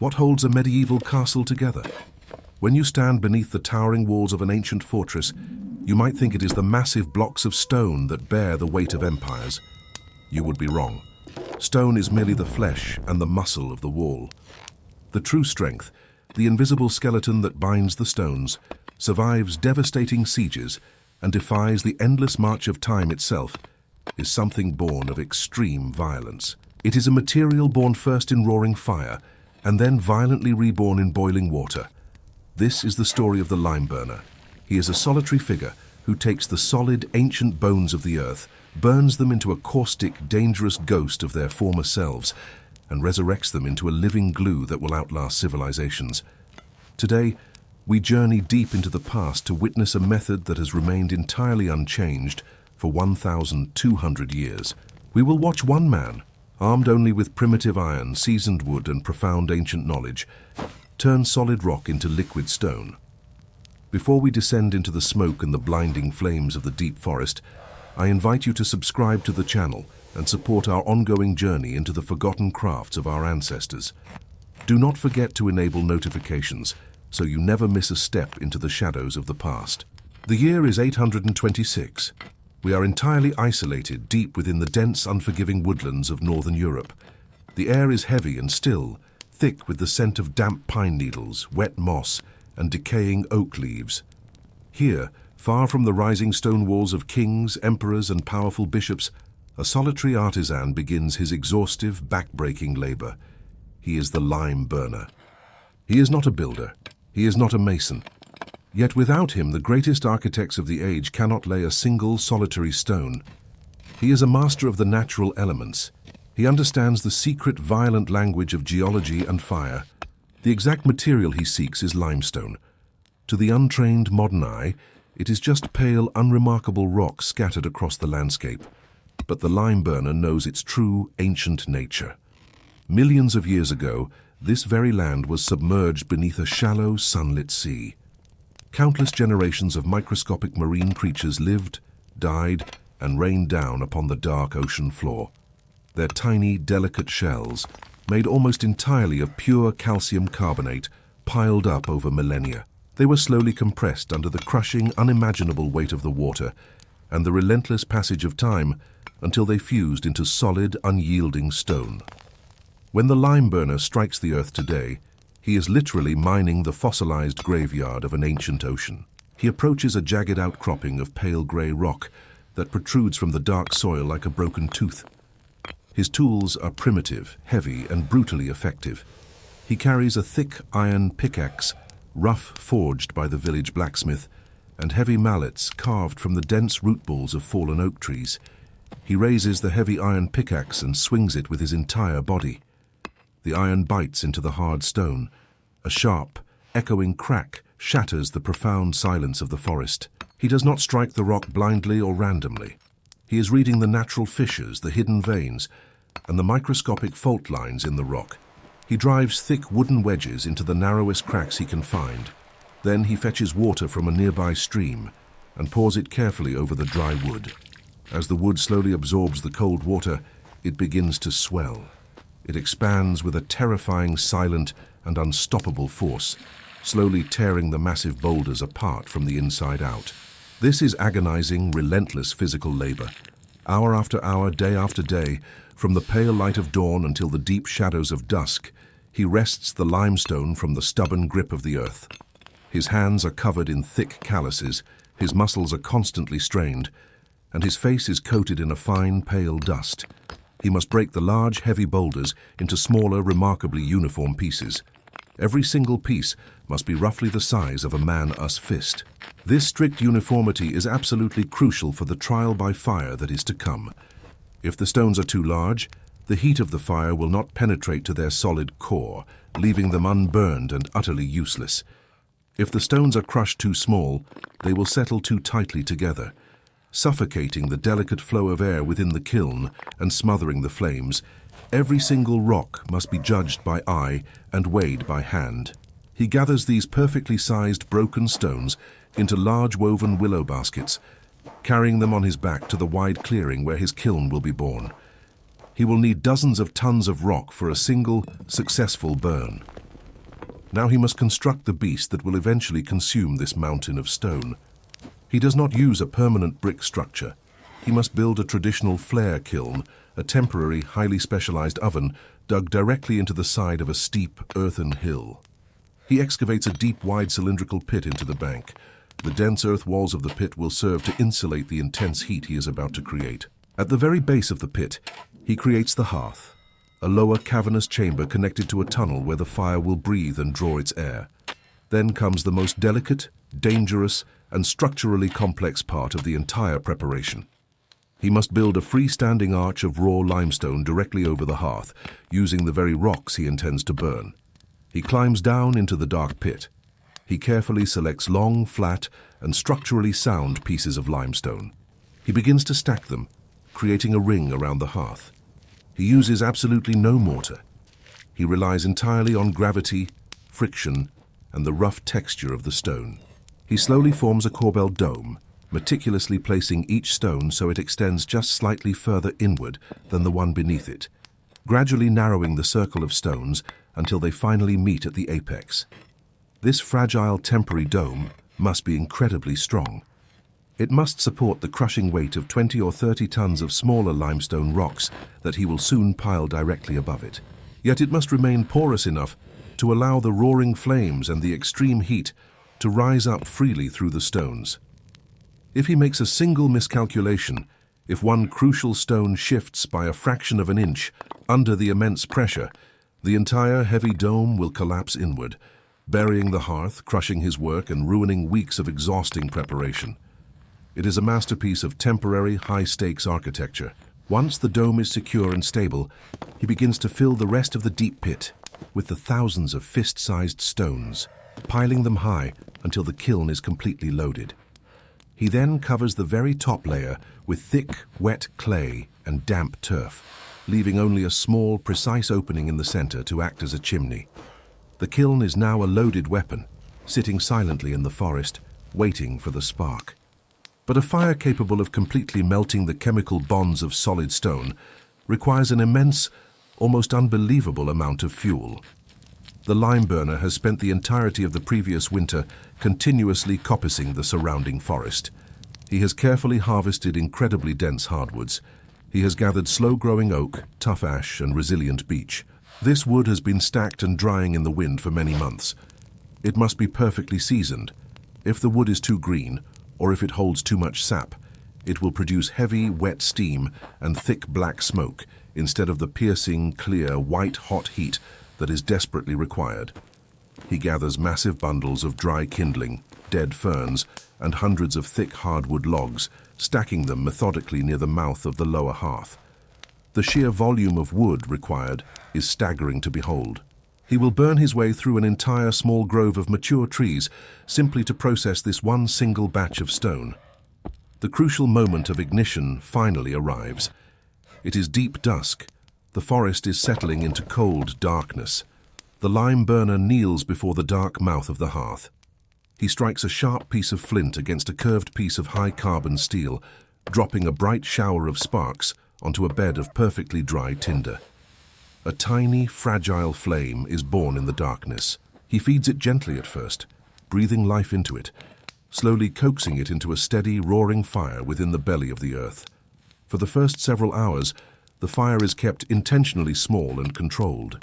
What holds a medieval castle together? When you stand beneath the towering walls of an ancient fortress, you might think it is the massive blocks of stone that bear the weight of empires. You would be wrong. Stone is merely the flesh and the muscle of the wall. The true strength, the invisible skeleton that binds the stones, survives devastating sieges and defies the endless march of time itself, is something born of extreme violence. It is a material born first in roaring fire and then violently reborn in boiling water. This is the story of the lime burner. He is a solitary figure who takes the solid, ancient bones of the earth, burns them into a caustic, dangerous ghost of their former selves, and resurrects them into a living glue that will outlast civilizations. Today, we journey deep into the past to witness a method that has remained entirely unchanged for 1,200 years. We will watch one man, armed only with primitive iron, seasoned wood, and profound ancient knowledge, turn solid rock into liquid stone. Before we descend into the smoke and the blinding flames of the deep forest, I invite you to subscribe to the channel and support our ongoing journey into the forgotten crafts of our ancestors. Do not forget to enable notifications so you never miss a step into the shadows of the past. The year is 826. We are entirely isolated deep within the dense, unforgiving woodlands of northern Europe. The air is heavy and still, thick with the scent of damp pine needles, wet moss, and decaying oak leaves. Here, far from the rising stone walls of kings, emperors, and powerful bishops, a solitary artisan begins his exhaustive, back-breaking labor. He is the lime burner. He is not a builder. He is not a mason. Yet without him, the greatest architects of the age cannot lay a single solitary stone. He is a master of the natural elements. He understands the secret, violent language of geology and fire. The exact material he seeks is limestone. To the untrained modern eye, it is just pale, unremarkable rock scattered across the landscape. But the lime burner knows its true, ancient nature. Millions of years ago, this very land was submerged beneath a shallow, sunlit sea. Countless generations of microscopic marine creatures lived, died, and rained down upon the dark ocean floor. Their tiny, delicate shells, made almost entirely of pure calcium carbonate, piled up over millennia. They were slowly compressed under the crushing, unimaginable weight of the water and the relentless passage of time until they fused into solid, unyielding stone. When the lime burner strikes the earth today, he is literally mining the fossilized graveyard of an ancient ocean. He approaches a jagged outcropping of pale gray rock that protrudes from the dark soil like a broken tooth. His tools are primitive, heavy, and brutally effective. He carries a thick iron pickaxe, rough forged by the village blacksmith, and heavy mallets carved from the dense root balls of fallen oak trees. He raises the heavy iron pickaxe and swings it with his entire body. The iron bites into the hard stone. A sharp, echoing crack shatters the profound silence of the forest. He does not strike the rock blindly or randomly. He is reading the natural fissures, the hidden veins, and the microscopic fault lines in the rock. He drives thick wooden wedges into the narrowest cracks he can find. Then he fetches water from a nearby stream and pours it carefully over the dry wood. As the wood slowly absorbs the cold water, it begins to swell. It expands with a terrifying, silent, and unstoppable force, slowly tearing the massive boulders apart from the inside out. This is agonizing, relentless physical labor. Hour after hour, day after day, from the pale light of dawn until the deep shadows of dusk, he wrests the limestone from the stubborn grip of the earth. His hands are covered in thick calluses, his muscles are constantly strained, and his face is coated in a fine, pale dust. He must break the large, heavy boulders into smaller, remarkably uniform pieces. Every single piece must be roughly the size of a man-us fist. This strict uniformity is absolutely crucial for the trial by fire that is to come. If the stones are too large, the heat of the fire will not penetrate to their solid core, leaving them unburned and utterly useless. If the stones are crushed too small, they will settle too tightly together, suffocating the delicate flow of air within the kiln and smothering the flames. Every single rock must be judged by eye and weighed by hand. He gathers these perfectly sized broken stones into large woven willow baskets, carrying them on his back to the wide clearing where his kiln will be born. He will need dozens of tons of rock for a single, successful burn. Now he must construct the beast that will eventually consume this mountain of stone. He does not use a permanent brick structure. He must build a traditional flare kiln, a temporary, highly specialized oven dug directly into the side of a steep, earthen hill. He excavates a deep, wide cylindrical pit into the bank. The dense earth walls of the pit will serve to insulate the intense heat he is about to create. At the very base of the pit, he creates the hearth, a lower cavernous chamber connected to a tunnel where the fire will breathe and draw its air. Then comes the most delicate, dangerous, and structurally complex part of the entire preparation. He must build a freestanding arch of raw limestone directly over the hearth, using the very rocks he intends to burn. He climbs down into the dark pit. He carefully selects long, flat, and structurally sound pieces of limestone. He begins to stack them, creating a ring around the hearth. He uses absolutely no mortar. He relies entirely on gravity, friction, and the rough texture of the stone. He slowly forms a corbel dome, meticulously placing each stone so it extends just slightly further inward than the one beneath it, gradually narrowing the circle of stones until they finally meet at the apex. This fragile temporary dome must be incredibly strong. It must support the crushing weight of 20 or 30 tons of smaller limestone rocks that he will soon pile directly above it. Yet it must remain porous enough to allow the roaring flames and the extreme heat to rise up freely through the stones. If he makes a single miscalculation, if one crucial stone shifts by a fraction of an inch under the immense pressure, the entire heavy dome will collapse inward, burying the hearth, crushing his work, and ruining weeks of exhausting preparation. It is a masterpiece of temporary, high-stakes architecture. Once the dome is secure and stable, he begins to fill the rest of the deep pit with the thousands of fist-sized stones, piling them high until the kiln is completely loaded. He then covers the very top layer with thick, wet clay and damp turf, leaving only a small, precise opening in the center to act as a chimney. The kiln is now a loaded weapon, sitting silently in the forest, waiting for the spark. But a fire capable of completely melting the chemical bonds of solid stone requires an immense, almost unbelievable amount of fuel. The lime burner has spent the entirety of the previous winter continuously coppicing the surrounding forest. He has carefully harvested incredibly dense hardwoods. He has gathered slow-growing oak, tough ash, and resilient beech. This wood has been stacked and drying in the wind for many months. It must be perfectly seasoned. If the wood is too green, or if it holds too much sap, it will produce heavy, wet steam and thick black smoke instead of the piercing, clear, white-hot heat that is desperately required. He gathers massive bundles of dry kindling, dead ferns, and hundreds of thick hardwood logs, stacking them methodically near the mouth of the lower hearth. The sheer volume of wood required is staggering to behold. He will burn his way through an entire small grove of mature trees simply to process this one single batch of stone. The crucial moment of ignition finally arrives. It is deep dusk. The forest is settling into cold darkness. The lime burner kneels before the dark mouth of the hearth. He strikes a sharp piece of flint against a curved piece of high-carbon steel, dropping a bright shower of sparks onto a bed of perfectly dry tinder. A tiny, fragile flame is born in the darkness. He feeds it gently at first, breathing life into it, slowly coaxing it into a steady, roaring fire within the belly of the earth. For the first several hours, the fire is kept intentionally small and controlled.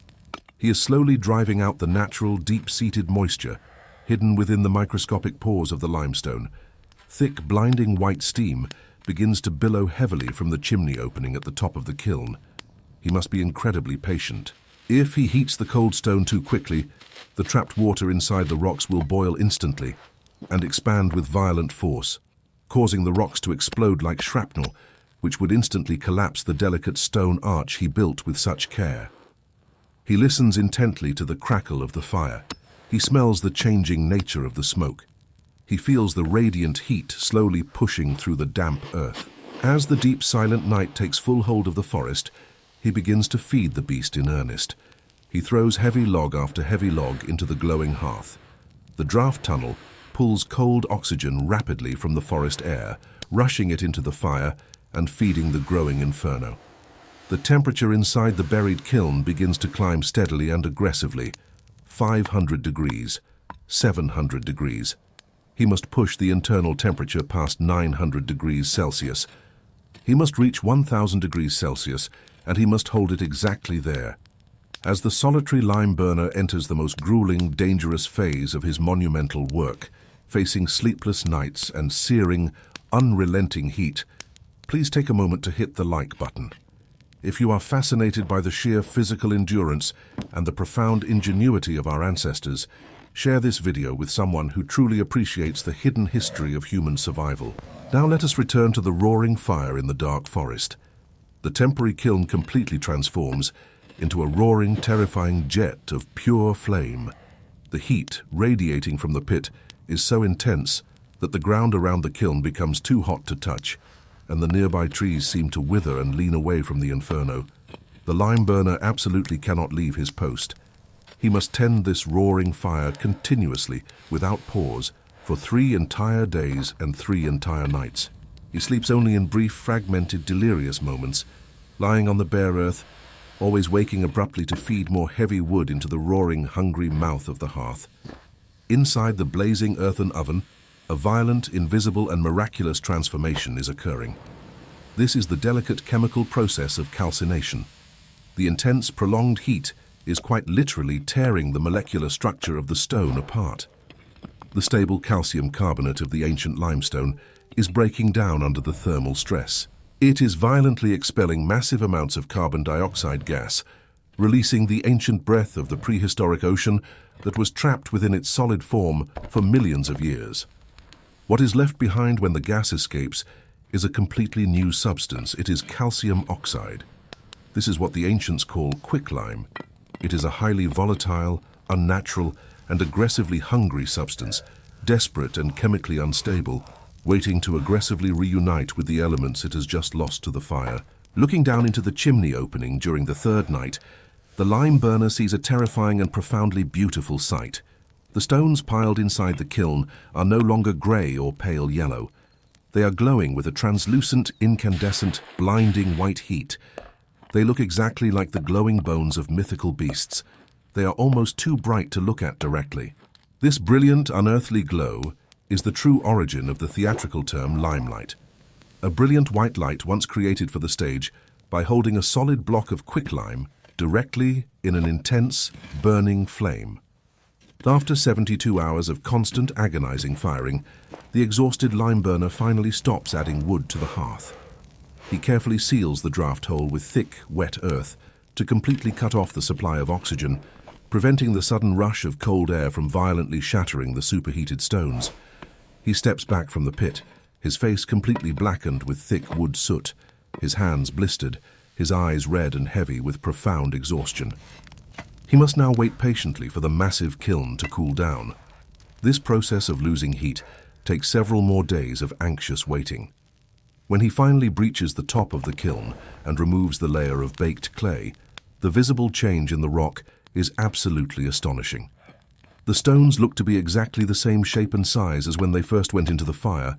He is slowly driving out the natural, deep-seated moisture hidden within the microscopic pores of the limestone. Thick, blinding white steam begins to billow heavily from the chimney opening at the top of the kiln. He must be incredibly patient. If he heats the cold stone too quickly, the trapped water inside the rocks will boil instantly and expand with violent force, causing the rocks to explode like shrapnel, which would instantly collapse the delicate stone arch he built with such care. He listens intently to the crackle of the fire. He smells the changing nature of the smoke. He feels the radiant heat slowly pushing through the damp earth. As the deep, silent night takes full hold of the forest, he begins to feed the beast in earnest. He throws heavy log after heavy log into the glowing hearth. The draft tunnel pulls cold oxygen rapidly from the forest air, rushing it into the fire and feeding the growing inferno. The temperature inside the buried kiln begins to climb steadily and aggressively. 500 degrees, 700 degrees. He must push the internal temperature past 900 degrees Celsius. He must reach 1000 degrees Celsius, and he must hold it exactly there. As the solitary lime burner enters the most grueling, dangerous phase of his monumental work, facing sleepless nights and searing, unrelenting heat, please take a moment to hit the like button. If you are fascinated by the sheer physical endurance and the profound ingenuity of our ancestors, share this video with someone who truly appreciates the hidden history of human survival. Now let us return to the roaring fire in the dark forest. The temporary kiln completely transforms into a roaring, terrifying jet of pure flame. The heat radiating from the pit is so intense that the ground around the kiln becomes too hot to touch, and the nearby trees seem to wither and lean away from the inferno. The lime burner absolutely cannot leave his post. He must tend this roaring fire continuously, without pause, for 3 entire days and 3 entire nights. He sleeps only in brief, fragmented, delirious moments, lying on the bare earth, always waking abruptly to feed more heavy wood into the roaring, hungry mouth of the hearth. Inside the blazing earthen oven, a violent, invisible, and miraculous transformation is occurring. This is the delicate chemical process of calcination. The intense, prolonged heat is quite literally tearing the molecular structure of the stone apart. The stable calcium carbonate of the ancient limestone is breaking down under the thermal stress. It is violently expelling massive amounts of carbon dioxide gas, releasing the ancient breath of the prehistoric ocean that was trapped within its solid form for millions of years. What is left behind when the gas escapes is a completely new substance. It is calcium oxide. This is what the ancients call quicklime. It is a highly volatile, unnatural, and aggressively hungry substance, desperate and chemically unstable, waiting to aggressively reunite with the elements it has just lost to the fire. Looking down into the chimney opening during the 3rd night, the lime burner sees a terrifying and profoundly beautiful sight. The stones piled inside the kiln are no longer grey or pale yellow. They are glowing with a translucent, incandescent, blinding white heat. They look exactly like the glowing bones of mythical beasts. They are almost too bright to look at directly. This brilliant, unearthly glow is the true origin of the theatrical term limelight. A brilliant white light once created for the stage by holding a solid block of quicklime directly in an intense, burning flame. After 72 hours of constant, agonizing firing, the exhausted lime burner finally stops adding wood to the hearth. He carefully seals the draft hole with thick, wet earth to completely cut off the supply of oxygen, preventing the sudden rush of cold air from violently shattering the superheated stones. He steps back from the pit, his face completely blackened with thick wood soot, his hands blistered, his eyes red and heavy with profound exhaustion. He must now wait patiently for the massive kiln to cool down. This process of losing heat takes several more days of anxious waiting. When he finally breaches the top of the kiln and removes the layer of baked clay, the visible change in the rock is absolutely astonishing. The stones look to be exactly the same shape and size as when they first went into the fire,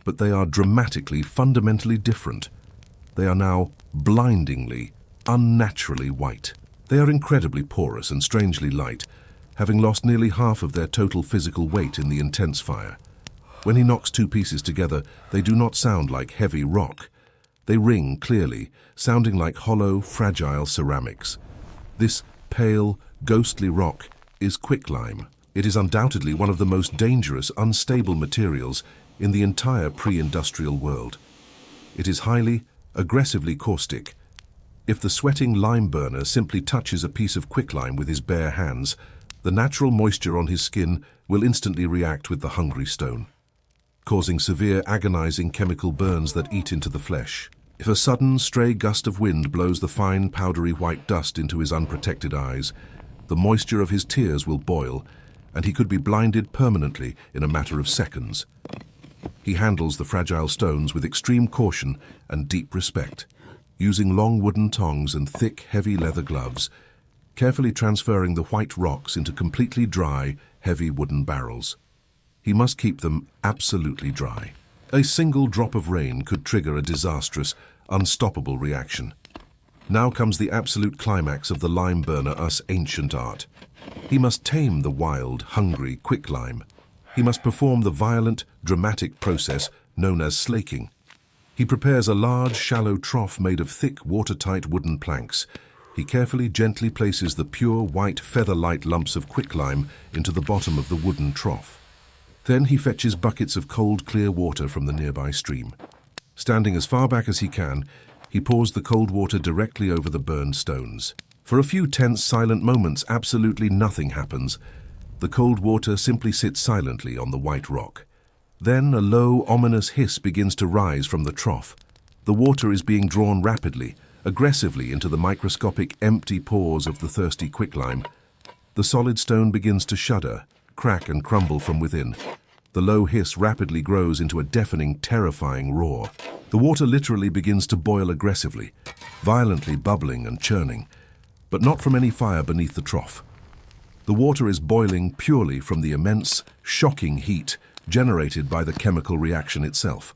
but they are dramatically, fundamentally different. They are now blindingly, unnaturally white. They are incredibly porous and strangely light, having lost nearly half of their total physical weight in the intense fire. When he knocks 2 pieces together, they do not sound like heavy rock. They ring clearly, sounding like hollow, fragile ceramics. This pale, ghostly rock is quicklime. It is undoubtedly one of the most dangerous, unstable materials in the entire pre-industrial world. It is highly, aggressively caustic. If the sweating lime burner simply touches a piece of quicklime with his bare hands, the natural moisture on his skin will instantly react with the hungry stone, causing severe agonizing chemical burns that eat into the flesh. If a sudden, stray gust of wind blows the fine, powdery white dust into his unprotected eyes, the moisture of his tears will boil, and he could be blinded permanently in a matter of seconds. He handles the fragile stones with extreme caution and deep respect, using long wooden tongs and thick, heavy leather gloves, carefully transferring the white rocks into completely dry, heavy wooden barrels. He must keep them absolutely dry. A single drop of rain could trigger a disastrous, unstoppable reaction. Now comes the absolute climax of the lime burner, us ancient art. He must tame the wild, hungry quicklime. He must perform the violent, dramatic process known as slaking. He prepares a large, shallow trough made of thick, watertight wooden planks. He carefully, gently places the pure, white, feather-light lumps of quicklime into the bottom of the wooden trough. Then he fetches buckets of cold, clear water from the nearby stream. Standing as far back as he can, he pours the cold water directly over the burned stones. For a few tense, silent moments, absolutely nothing happens. The cold water simply sits silently on the white rock. Then a low, ominous hiss begins to rise from the trough. The water is being drawn rapidly, aggressively into the microscopic, empty pores of the thirsty quicklime. The solid stone begins to shudder, crack and crumble from within. The low hiss rapidly grows into a deafening, terrifying roar. The water literally begins to boil aggressively, violently bubbling and churning, but not from any fire beneath the trough. The water is boiling purely from the immense, shocking heat generated by the chemical reaction itself.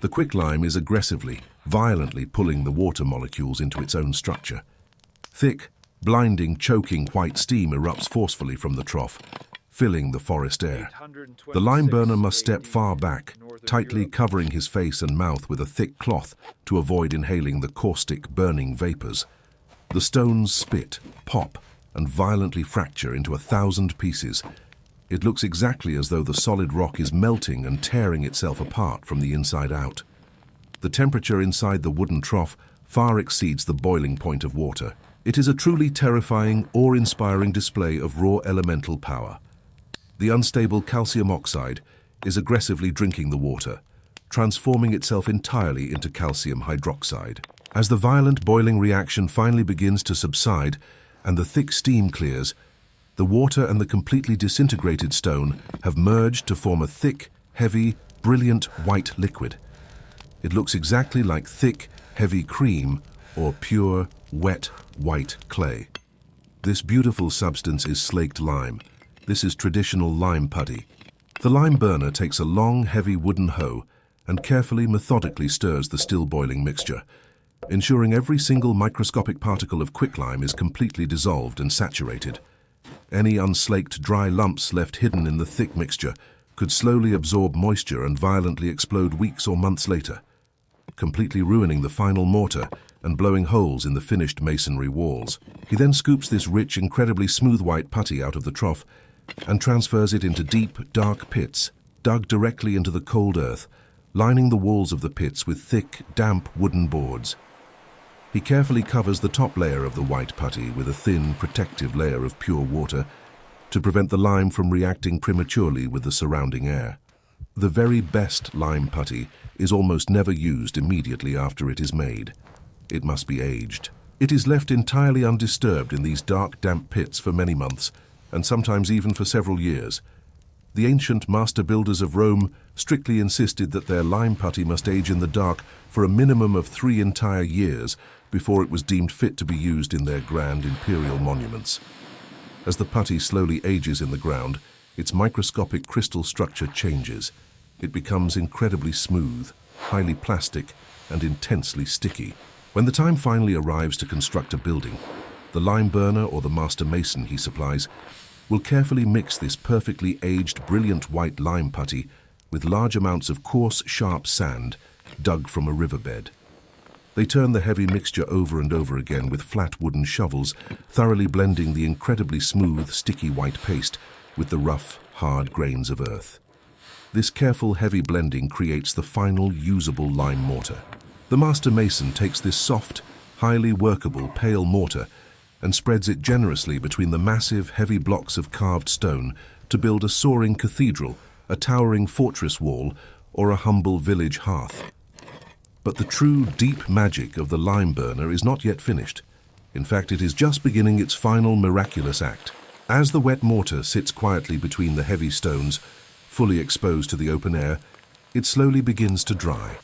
The quicklime is aggressively, violently pulling the water molecules into its own structure. Thick, blinding, choking white steam erupts forcefully from the trough, filling the forest air. The lime burner must step far back, tightly covering his face and mouth with a thick cloth to avoid inhaling the caustic, burning vapors. The stones spit, pop, and violently fracture into 1,000 pieces. It looks exactly as though the solid rock is melting and tearing itself apart from the inside out. The temperature inside the wooden trough far exceeds the boiling point of water. It is a truly terrifying, awe-inspiring display of raw elemental power. The unstable calcium oxide is aggressively drinking the water, transforming itself entirely into calcium hydroxide. As the violent boiling reaction finally begins to subside and the thick steam clears, the water and the completely disintegrated stone have merged to form a thick, heavy, brilliant white liquid. It looks exactly like thick, heavy cream or pure, wet, white clay. This beautiful substance is slaked lime. This is traditional lime putty. The lime burner takes a long, heavy wooden hoe and carefully, methodically stirs the still boiling mixture, ensuring every single microscopic particle of quicklime is completely dissolved and saturated. Any unslaked dry lumps left hidden in the thick mixture could slowly absorb moisture and violently explode weeks or months later, completely ruining the final mortar and blowing holes in the finished masonry walls. He then scoops this rich, incredibly smooth white putty out of the trough and transfers it into deep, dark pits, dug directly into the cold earth, lining the walls of the pits with thick, damp wooden boards. He carefully covers the top layer of the white putty with a thin, protective layer of pure water to prevent the lime from reacting prematurely with the surrounding air. The very best lime putty is almost never used immediately after it is made. It must be aged. It is left entirely undisturbed in these dark, damp pits for many months, and sometimes even for several years. The ancient master builders of Rome strictly insisted that their lime putty must age in the dark for a minimum of 3 entire years before it was deemed fit to be used in their grand imperial monuments. As the putty slowly ages in the ground, its microscopic crystal structure changes. It becomes incredibly smooth, highly plastic, and intensely sticky. When the time finally arrives to construct a building, the lime burner or the master mason he supplies will carefully mix this perfectly aged, brilliant white lime putty with large amounts of coarse, sharp sand dug from a riverbed. They turn the heavy mixture over and over again with flat wooden shovels, thoroughly blending the incredibly smooth, sticky white paste with the rough, hard grains of earth. This careful, heavy blending creates the final, usable lime mortar. The master mason takes this soft, highly workable, pale mortar and spreads it generously between the massive, heavy blocks of carved stone to build a soaring cathedral, a towering fortress wall, or a humble village hearth. But the true, deep magic of the lime burner is not yet finished. In fact, it is just beginning its final miraculous act. As the wet mortar sits quietly between the heavy stones, fully exposed to the open air, it slowly begins to dry.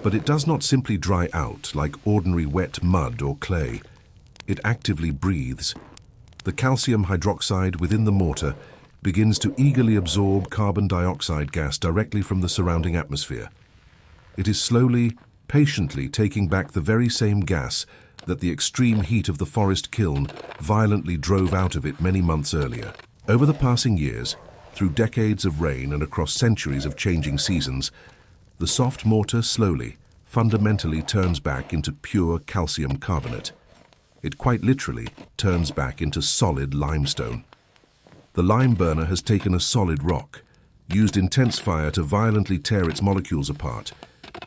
But it does not simply dry out like ordinary wet mud or clay. It actively breathes. The calcium hydroxide within the mortar begins to eagerly absorb carbon dioxide gas directly from the surrounding atmosphere. It is slowly, patiently taking back the very same gas that the extreme heat of the forest kiln violently drove out of it many months earlier. Over the passing years, through decades of rain and across centuries of changing seasons, the soft mortar slowly, fundamentally turns back into pure calcium carbonate. It quite literally turns back into solid limestone. The lime burner has taken a solid rock, used intense fire to violently tear its molecules apart,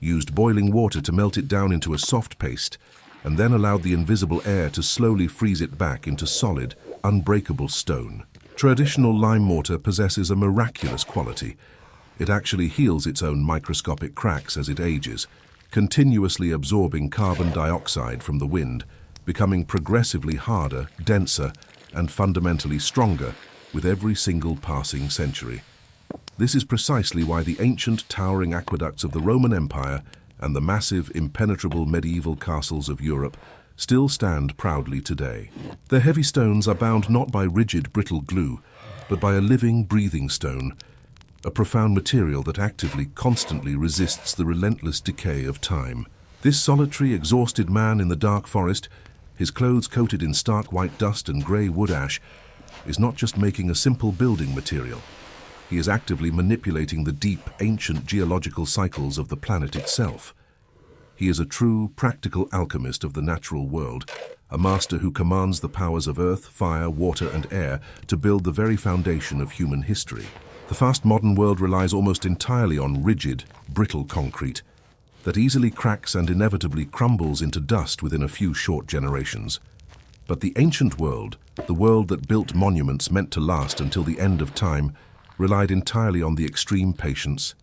used boiling water to melt it down into a soft paste, and then allowed the invisible air to slowly freeze it back into solid, unbreakable stone. Traditional lime mortar possesses a miraculous quality. It actually heals its own microscopic cracks as it ages, continuously absorbing carbon dioxide from the wind, becoming progressively harder, denser, and fundamentally stronger with every single passing century. This is precisely why the ancient towering aqueducts of the Roman Empire and the massive, impenetrable medieval castles of Europe still stand proudly today. Their heavy stones are bound not by rigid, brittle glue, but by a living, breathing stone, a profound material that actively, constantly resists the relentless decay of time. This solitary, exhausted man in the dark forest, his clothes coated in stark white dust and grey wood ash, is not just making a simple building material. He is actively manipulating the deep, ancient geological cycles of the planet itself. He is a true, practical alchemist of the natural world, a master who commands the powers of earth, fire, water, and air to build the very foundation of human history. The fast modern world relies almost entirely on rigid, brittle concrete that easily cracks and inevitably crumbles into dust within a few short generations. But the ancient world, the world that built monuments meant to last until the end of time, relied entirely on the extreme patience,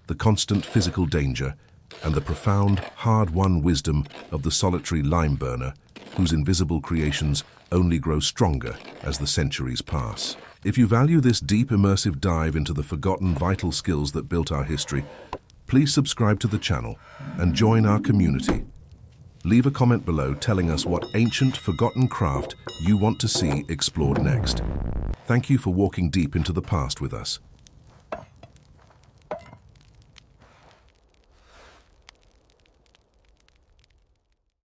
the constant physical danger, and the profound, hard-won wisdom of the solitary lime burner, whose invisible creations only grow stronger as the centuries pass. If you value this deep, immersive dive into the forgotten, vital skills that built our history, please subscribe to the channel and join our community. Leave a comment below telling us what ancient, forgotten craft you want to see explored next. Thank you for walking deep into the past with us.